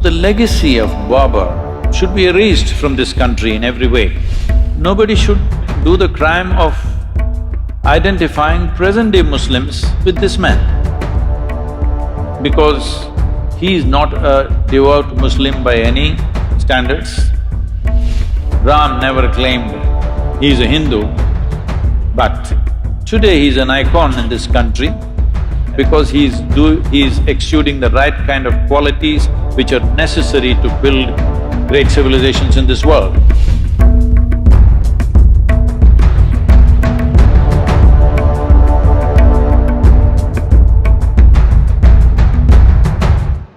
The legacy of Babur should be erased from this country in every way. Nobody should do the crime of identifying present-day Muslims with this man, because he is not a devout Muslim by any standards. Ram never claimed he is a Hindu, but today he is an icon in this country because he is exuding the right kind of qualities which are necessary to build great civilizations in this world.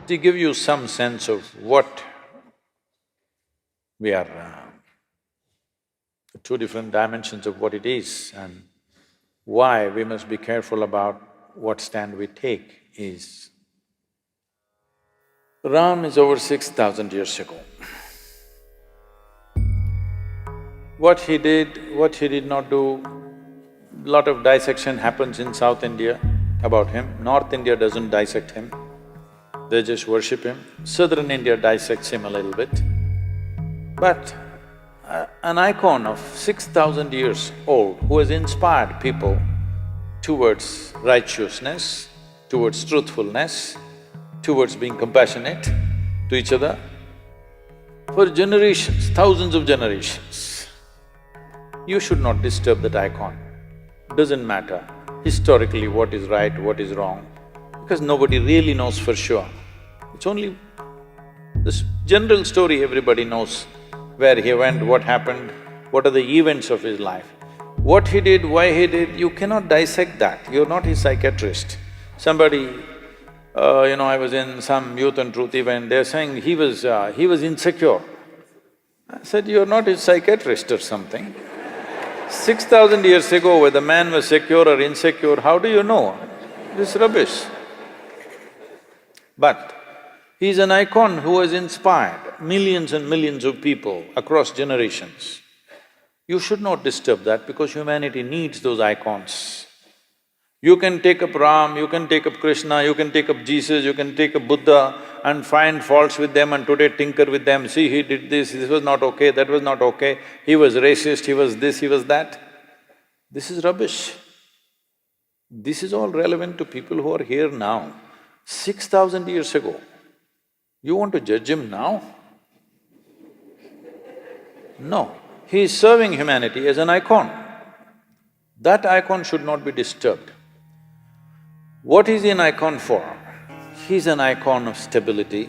To give you some sense of what we are… two different dimensions of what it is and why we must be careful about what stand we take is, Ram is over 6,000 years ago. What he did, what he did not do, lot of dissection happens in South India about him. North India doesn't dissect him, they just worship him. Southern India dissects him a little bit. But an icon of 6,000 years old who has inspired people towards righteousness, towards truthfulness, towards being compassionate to each other for generations, thousands of generations. You should not disturb that icon. Doesn't matter historically what is right, what is wrong, because nobody really knows for sure. It's only this general story everybody knows, where he went, what happened, what are the events of his life. What he did, why he did, you cannot dissect that, you're not his psychiatrist. Somebody, I was in some Youth and Truth event, they're saying he was insecure. I said, you're not his psychiatrist or something. 6,000 years ago, whether man was secure or insecure, how do you know? This is rubbish. But he's an icon who has inspired millions and millions of people across generations. You should not disturb that because humanity needs those icons. You can take up Ram, you can take up Krishna, you can take up Jesus, you can take up Buddha and find faults with them and today tinker with them. See, he did this was not okay, that was not okay, he was racist, he was this, he was that. This is rubbish. This is all relevant to people who are here now. 6,000 years ago, you want to judge him now? No. He is serving humanity as an icon. That icon should not be disturbed. What is he an icon for? He's an icon of stability,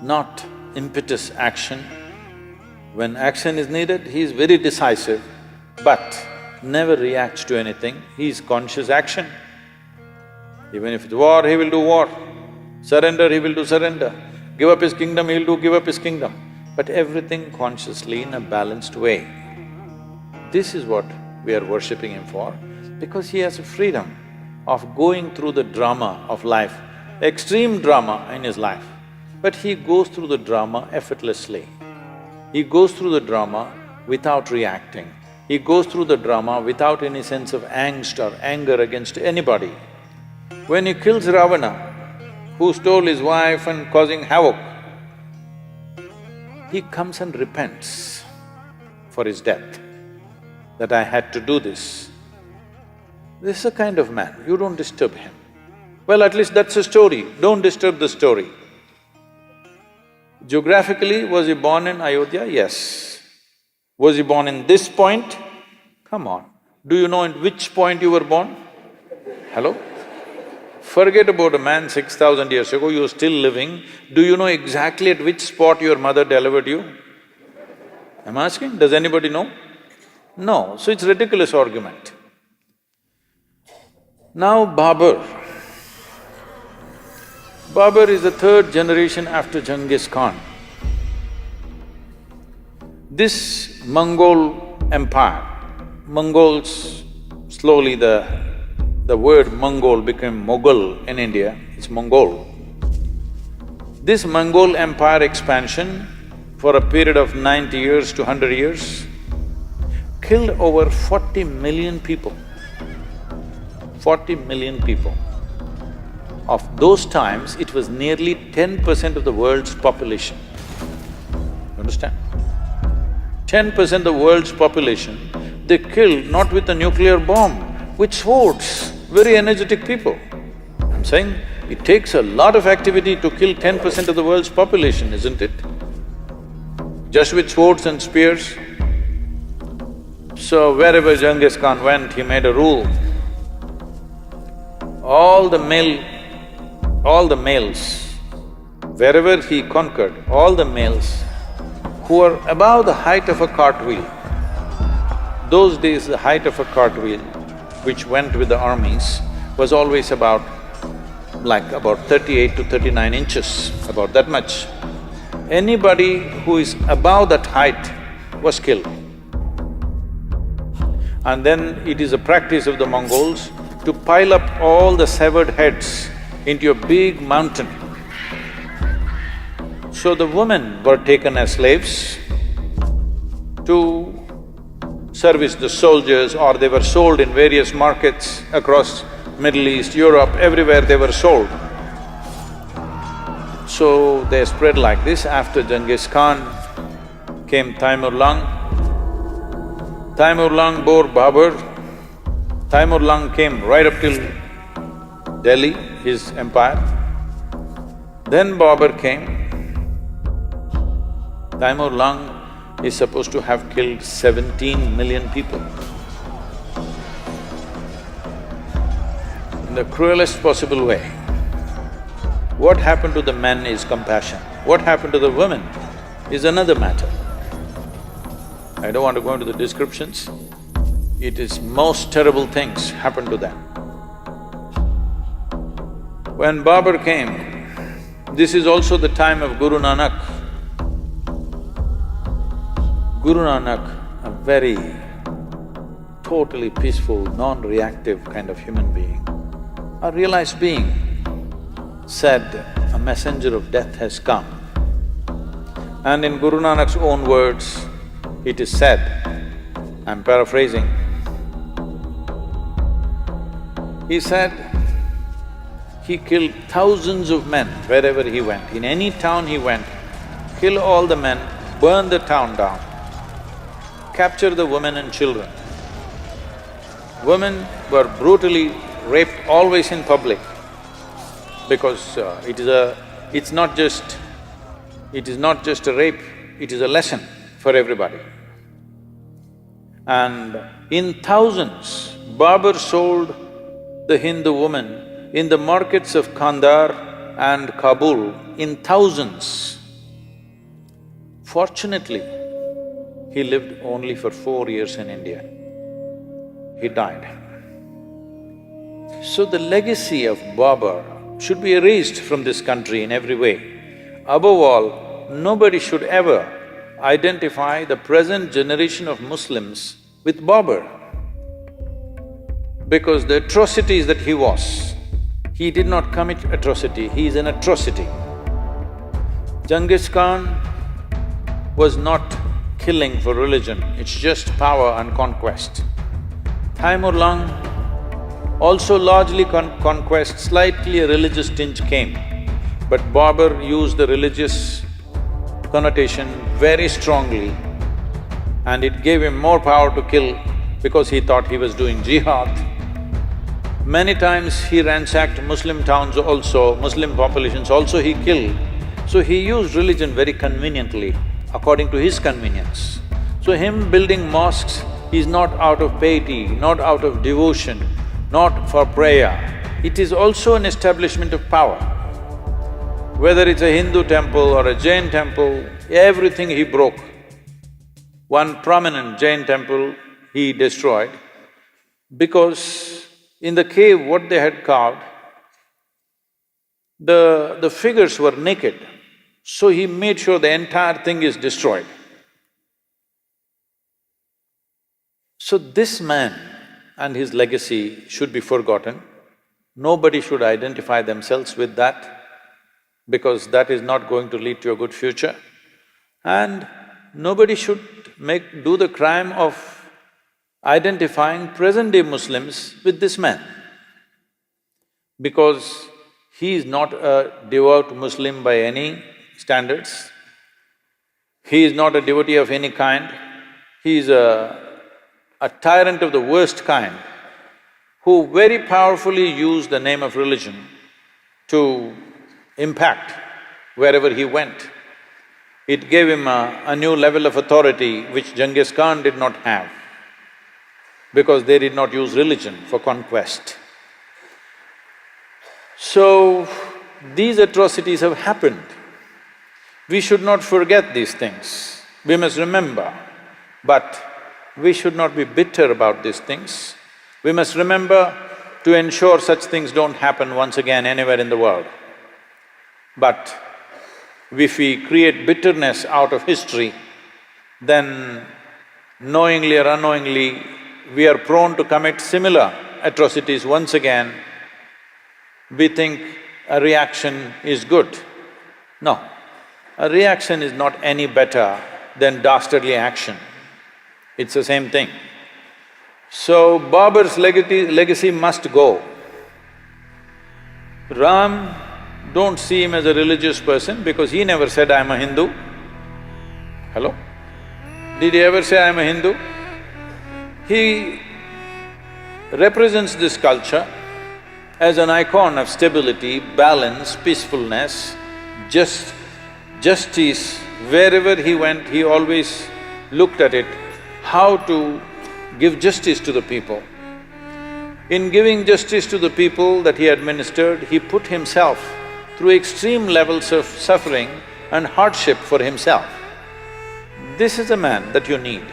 not impetus action. When action is needed, he is very decisive, but never reacts to anything. He is conscious action. Even if it's war, he will do war. Surrender, he will do surrender. Give up his kingdom, he will do give up his kingdom. But everything consciously in a balanced way. This is what we are worshipping him for, because he has a freedom of going through the drama of life, extreme drama in his life, but he goes through the drama effortlessly. He goes through the drama without reacting. He goes through the drama without any sense of angst or anger against anybody. When he kills Ravana, who stole his wife and causing havoc, he comes and repents for his death, that I had to do this. This is a kind of man, you don't disturb him. Well, at least that's a story, don't disturb the story. Geographically, was he born in Ayodya? Yes. Was he born in this point? Come on, do you know in which point you were born? Hello? Forget about a man 6,000 years ago, you're still living. Do you know exactly at which spot your mother delivered you? I'm asking, does anybody know? No, so it's a ridiculous argument. Now Babur. Babur is the third generation after Genghis Khan. This Mongol empire, Mongols, slowly the word Mongol became Mughal in India, it's Mongol. This Mongol empire expansion for a period of 90 years to 100 years killed over 40 million people. 40 million people. Of those times, it was nearly 10% of the world's population. Understand? 10% of the world's population, they killed not with a nuclear bomb, with swords, very energetic people. I'm saying it takes a lot of activity to kill 10% of the world's population, isn't it? Just with swords and spears. So wherever Genghis Khan went, he made a rule. All the males, wherever he conquered, all the males who were above the height of a cartwheel, those days the height of a cartwheel, which went with the armies, was always about 38 to 39 inches, about that much. Anybody who is above that height was killed. And then it is a practice of the Mongols to pile up all the severed heads into a big mountain. So the women were taken as slaves to service the soldiers, or they were sold in various markets across Middle East, Europe, everywhere they were sold. So they spread like this. After Genghis Khan came Taimur-Lung. Taimur-Lung bore Babur. Taimur-Lung came right up till Delhi, his empire. Then Babur came. Taimur-Lung is supposed to have killed 17 million people. In the cruelest possible way. What happened to the men is compassion. What happened to the women is another matter. I don't want to go into the descriptions. It is most terrible things happened to them. When Babur came, this is also the time of Guru Nanak. Guru Nanak, a very totally peaceful, non-reactive kind of human being, a realized being, said, "A messenger of death has come." And in Guru Nanak's own words, it is said, I'm paraphrasing, he said, he killed thousands of men wherever he went. In any town he went, kill all the men, burn the town down, capture the women and children. Women were brutally raped always in public, because it is not just a rape, it is a lesson for everybody. And in thousands, Babur sold the Hindu women in the markets of Kandahar and Kabul in thousands. Fortunately, he lived only for 4 years in India. He died. So the legacy of Babur should be erased from this country in every way. Above all, nobody should ever identify the present generation of Muslims with Babur, because the atrocities that he did not commit atrocity, he is an atrocity. Genghis Khan was not killing for religion, it's just power and conquest. Taimur-Lung also largely conquest, slightly a religious tinge came, but Babur used the religious connotation very strongly, and it gave him more power to kill because he thought he was doing jihad. Many times he ransacked Muslim towns also, Muslim populations also he killed. So he used religion very conveniently, according to his convenience. So him building mosques is not out of piety, not out of devotion, not for prayer. It is also an establishment of power. Whether it's a Hindu temple or a Jain temple, everything he broke. One prominent Jain temple he destroyed because in the cave what they had carved, the figures were naked, so he made sure the entire thing is destroyed. So this man and his legacy should be forgotten. Nobody should identify themselves with that, because that is not going to lead to a good future. And nobody should do the crime of identifying present-day Muslims with this man, because He is not a devout Muslim by any standards. He is not a devotee of any kind. He is a tyrant of the worst kind who very powerfully used the name of religion to impact wherever he went. It gave him a new level of authority which Genghis Khan did not have, because they did not use religion for conquest. So, these atrocities have happened. We should not forget these things. We must remember, but we should not be bitter about these things. We must remember to ensure such things don't happen once again anywhere in the world. But if we create bitterness out of history, then knowingly or unknowingly, we are prone to commit similar atrocities once again. We think a reaction is good. No, a reaction is not any better than dastardly action. It's the same thing. So, Babur's legacy must go. Ram, don't see him as a religious person because he never said, "I'm a Hindu." Hello? Did he ever say, "I'm a Hindu"? He represents this culture as an icon of stability, balance, peacefulness, justice. Wherever he went, he always looked at it, how to give justice to the people. In giving justice to the people that he administered, he put himself through extreme levels of suffering and hardship for himself. This is a man that you need.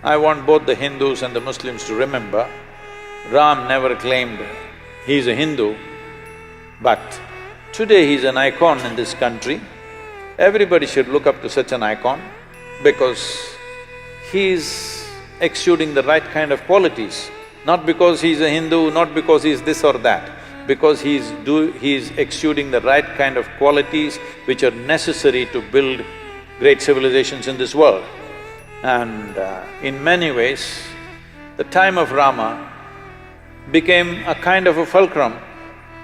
I want both the Hindus and the Muslims to remember, Ram never claimed he's a Hindu, but today he's an icon in this country. Everybody should look up to such an icon because he's exuding the right kind of qualities, not because he's a Hindu, not because he's this or that, because he's exuding the right kind of qualities which are necessary to build great civilizations in this world. And in many ways, the time of Rama became a kind of a fulcrum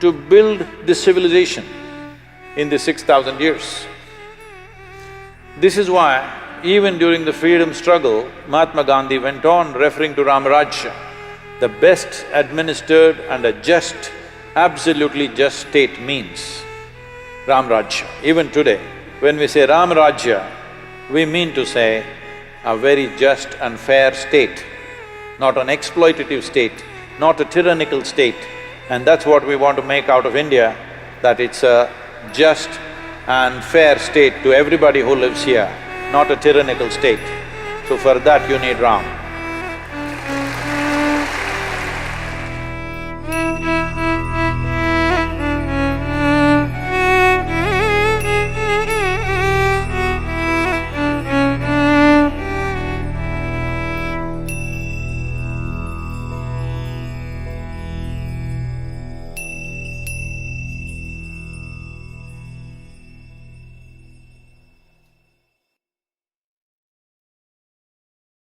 to build this civilization in the 6,000 years. This is why even during the freedom struggle, Mahatma Gandhi went on referring to Ramarajya, the best administered and a just, absolutely just state means Ramarajya. Even today, when we say Ramarajya, we mean to say a very just and fair state, not an exploitative state, not a tyrannical state. And that's what we want to make out of India, that it's a just and fair state to everybody who lives here, not a tyrannical state. So for that you need Ram.